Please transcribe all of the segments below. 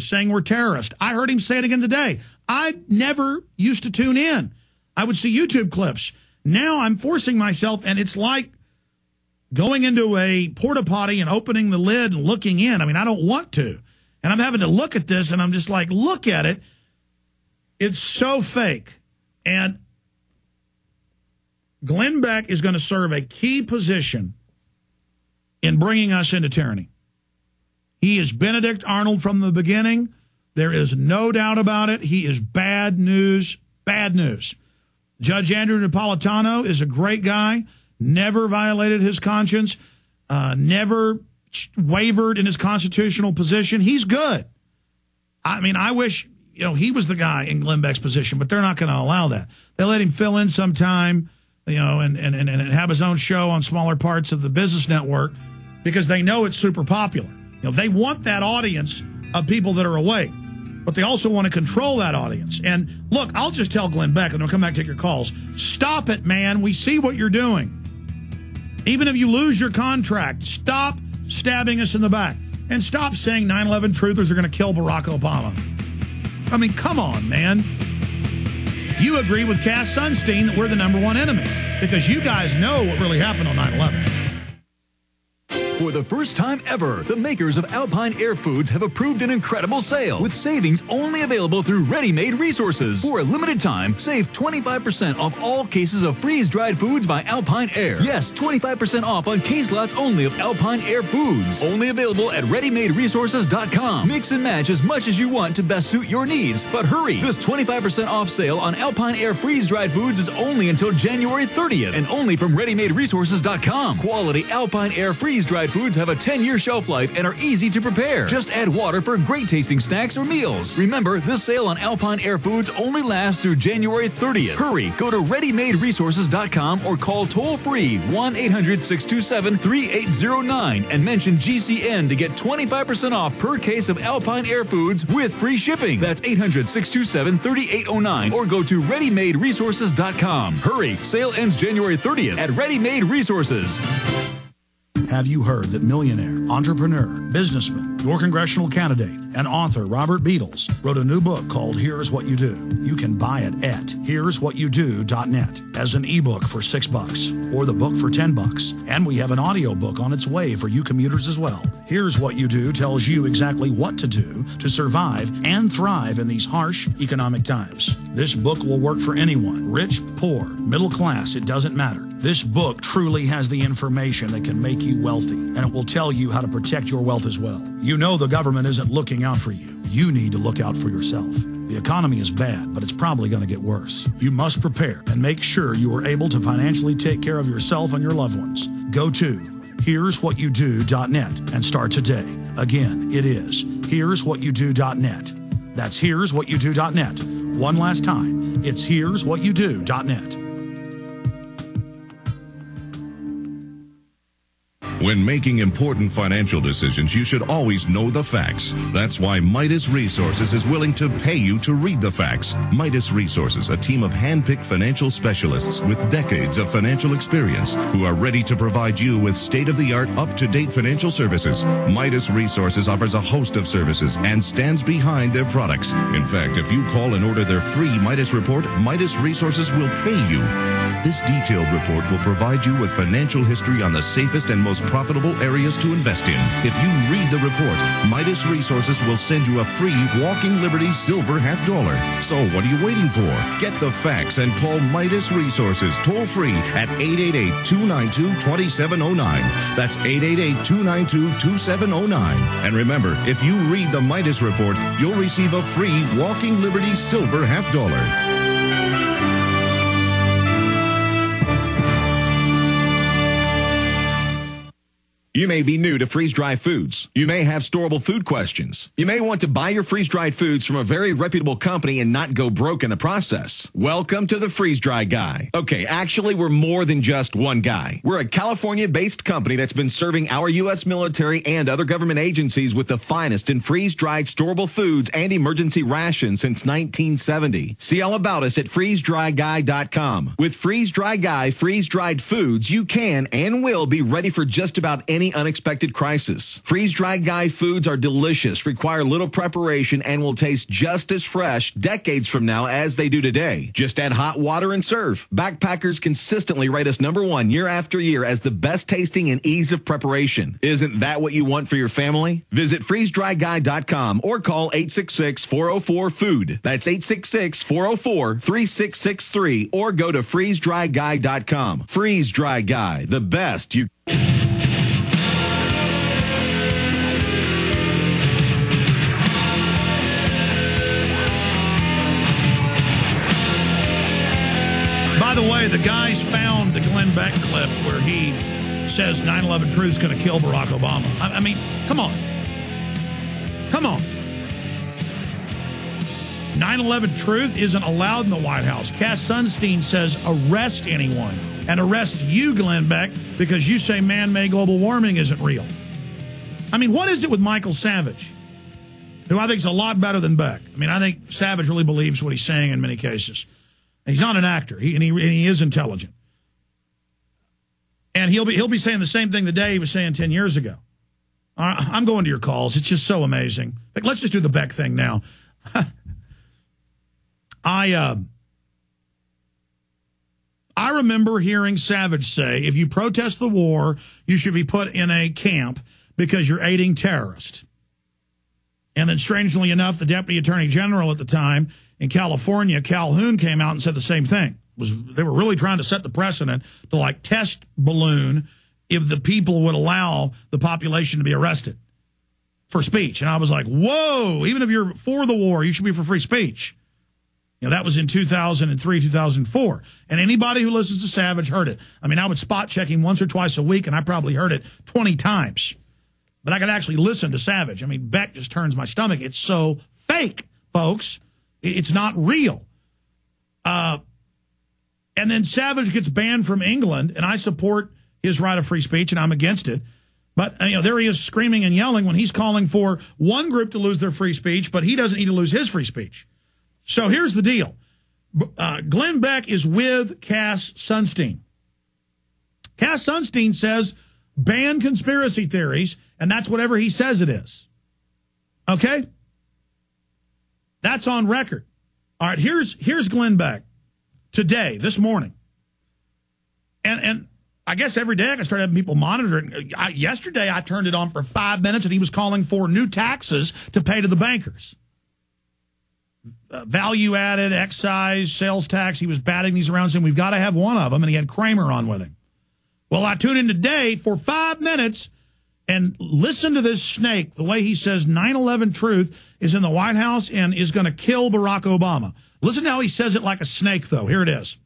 saying we're terrorists. I heard him say it again today. I never used to tune in. I would see YouTube clips. Now I'm forcing myself, and it's like going into a porta potty and opening the lid and looking in. I mean, I don't want to. And I'm having to look at this, and I'm just like, look at it. It's so fake. And Glenn Beck is going to serve a key position in bringing us into tyranny. He is Benedict Arnold from the beginning. There is no doubt about it. He is bad news, bad news. Judge Andrew Napolitano is a great guy, never violated his conscience, never wavered in his constitutional position. He's good. I mean, I wish, he was the guy in Glenn Beck's position, but they're not going to allow that. They let him fill in sometime, and have his own show on smaller parts of the business network because they know it's super popular. They want that audience of people that are awake, but they also want to control that audience. And look, I'll just tell Glenn Beck, and I'll come back and take your calls. Stop it, man. We see what you're doing. Even if you lose your contract, stop stabbing us in the back. And stop saying 9/11 truthers are going to kill Barack Obama. I mean, come on, man. You agree with Cass Sunstein that we're the #1 enemy because you guys know what really happened on 9/11. For the first time ever, the makers of Alpine Air Foods have approved an incredible sale with savings only available through Ready Made Resources. For a limited time, save 25% off all cases of freeze-dried foods by Alpine Air. Yes, 25% off on case lots only of Alpine Air Foods. Only available at ReadyMadeResources.com. Mix and match as much as you want to best suit your needs. But hurry! This 25% off sale on Alpine Air freeze-dried foods is only until January 30th and only from ReadyMadeResources.com. Quality Alpine Air freeze-dried foods have a 10-year shelf life and are easy to prepare. Just add water for great tasting snacks or meals. Remember, this sale on Alpine Air Foods only lasts through January 30th. Hurry, go to ReadyMadeResources.com or call toll-free 1-800-627-3809 and mention GCN to get 25% off per case of Alpine Air Foods with free shipping. That's 800-627-3809 or go to ReadyMadeResources.com. Hurry, sale ends January 30th at Ready Made Resources. Have you heard that millionaire, entrepreneur, businessman, your congressional candidate, and author Robert Beatles wrote a new book called Here's What You Do? You can buy it at here'swhatyoudo.net as an ebook for $6 or the book for $10. And we have an audio book on its way for you commuters as well. Here's What You Do tells you exactly what to do to survive and thrive in these harsh economic times. This book will work for anyone, rich, poor, middle class, it doesn't matter. This book truly has the information that can make you wealthy, and it will tell you how to protect your wealth as well. You know the government isn't looking out for you. You need to look out for yourself. The economy is bad, but it's probably going to get worse. You must prepare and make sure you are able to financially take care of yourself and your loved ones. Go to here'swhatyoudo.net and start today. Again, it is here'swhatyoudo.net. That's here'swhatyoudo.net. One last time, it's here'swhatyoudo.net. When making important financial decisions, you should always know the facts. That's why Midas Resources is willing to pay you to read the facts. Midas Resources, a team of hand-picked financial specialists with decades of financial experience who are ready to provide you with state-of-the-art, up-to-date financial services. Midas Resources offers a host of services and stands behind their products. In fact, if you call and order their free Midas report, Midas Resources will pay you. This detailed report will provide you with financial history on the safest and most profitable areas to invest in. If you read the report, Midas Resources will send you a free Walking Liberty silver $50. So what are you waiting for? Get the facts and call Midas Resources toll-free at 888-292-2709. That's 888-292-2709. And remember, if you read the Midas report, you'll receive a free Walking Liberty silver $50. You may be new to freeze-dried foods. You may have storable food questions. You may want to buy your freeze-dried foods from a very reputable company and not go broke in the process. Welcome to the Freeze-Dry Guy. Okay, actually, we're more than just one guy. We're a California-based company that's been serving our U.S. military and other government agencies with the finest in freeze-dried storable foods and emergency rations since 1970. See all about us at freezedryguy.com. With Freeze-Dry Guy freeze-dried foods, you can and will be ready for just about any any unexpected crisis. Freeze-dried Guy foods are delicious, require little preparation, and will taste just as fresh decades from now as they do today. Just add hot water and serve. Backpackers consistently rate us #1 year after year as the best tasting and ease of preparation. Isn't that what you want for your family? Visit freezedryguy.com or call 866-404-FOOD. That's 866-404-3663 or go to freezedryguy.com. Freeze Dry Guy, the best you. By the way, the guys found the Glenn Beck clip where he says 9/11 truth is going to kill Barack Obama. I mean, come on. Come on. 9/11 truth isn't allowed in the White House. Cass Sunstein says arrest anyone and arrest you, Glenn Beck, because you say man-made global warming isn't real. I mean, what is it with Michael Savage, who I think is a lot better than Beck? I mean, I think Savage really believes what he's saying in many cases. He's not an actor, and he is intelligent. And he'll be saying the same thing today he was saying 10 years ago. I'm going to your calls. It's just so amazing. Like, let's just do the Beck thing now. I remember hearing Savage say, if you protest the war, you should be put in a camp because you're aiding terrorists. And then, strangely enough, the Deputy Attorney General at the time in California, Calhoun, came out and said the same thing. They were really trying to set the precedent to, like, test balloon if the people would allow the population to be arrested for speech. And I was like, whoa, even if you're for the war, you should be for free speech. You know, that was in 2003, 2004. And anybody who listens to Savage heard it. I mean, I would spot check him once or twice a week, and I probably heard it 20 times. But I could actually listen to Savage. I mean, Beck just turns my stomach. It's so fake, folks. It's not real. And then Savage gets banned from England, and I support his right of free speech, and I'm against it. But, you know, there he is screaming and yelling when he's calling for one group to lose their free speech, but he doesn't need to lose his free speech. So here's the deal. Glenn Beck is with Cass Sunstein. Cass Sunstein says ban conspiracy theories, and that's whatever he says it is. Okay? That's on record. All right, here's Glenn Beck today, this morning. And I guess every day I can start having people monitoring. Yesterday I turned it on for 5 minutes, and he was calling for new taxes to pay to the bankers. Value-added, excise, sales tax. He was batting these around saying we've got to have one of them, and he had Kramer on with him. Well, I tuned in today for 5 minutes and listen to this snake, the way he says 9/11 truth is in the White House and is going to kill Barack Obama. Listen to how he says it like a snake, though. Here it is.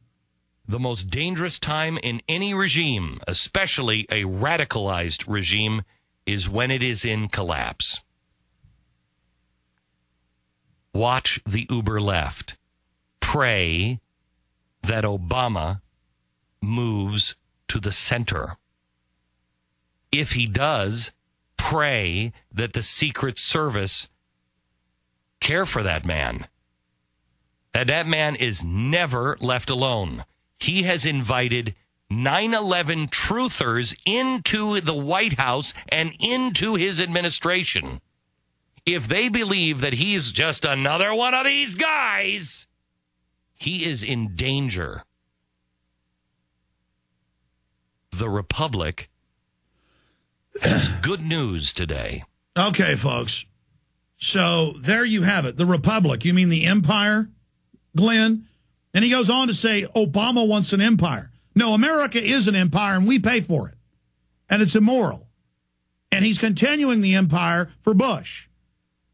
The most dangerous time in any regime, especially a radicalized regime, is when it is in collapse. Watch the uber left. Pray that Obama moves to the center. If he does, pray that the Secret Service care for that man. That man is never left alone. He has invited 9/11 truthers into the White House and into his administration. If they believe that he's just another one of these guys, he is in danger. The Republic has good news today. Okay, folks. So there you have it. The Republic. You mean the empire, Glenn? And he goes on to say Obama wants an empire. No, America is an empire, and we pay for it. And it's immoral. And he's continuing the empire for Bush.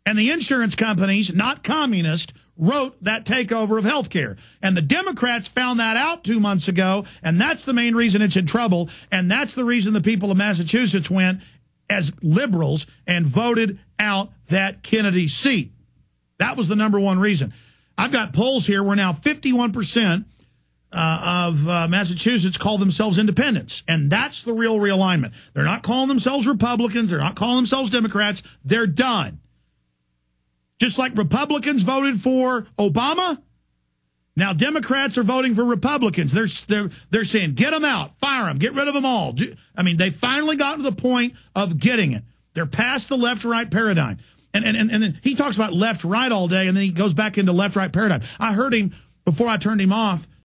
And the insurance companies, not communist, wrote that takeover of health care. And the Democrats found that out 2 months ago, and that's the main reason it's in trouble. And that's the reason the people of Massachusetts went as liberals and voted out that Kennedy seat. That was the number one reason. I've got polls here where now 51% of Massachusetts call themselves independents. And that's the real realignment. They're not calling themselves Republicans. They're not calling themselves Democrats. They're done. Just like Republicans voted for Obama, Now, Democrats are voting for Republicans. They're saying, get them out, fire them, get rid of them all. I mean, they finally got to the point of getting it. They're past the left-right paradigm. And then he talks about left-right all day, and then he goes back into left-right paradigm. I heard him, before I turned him off,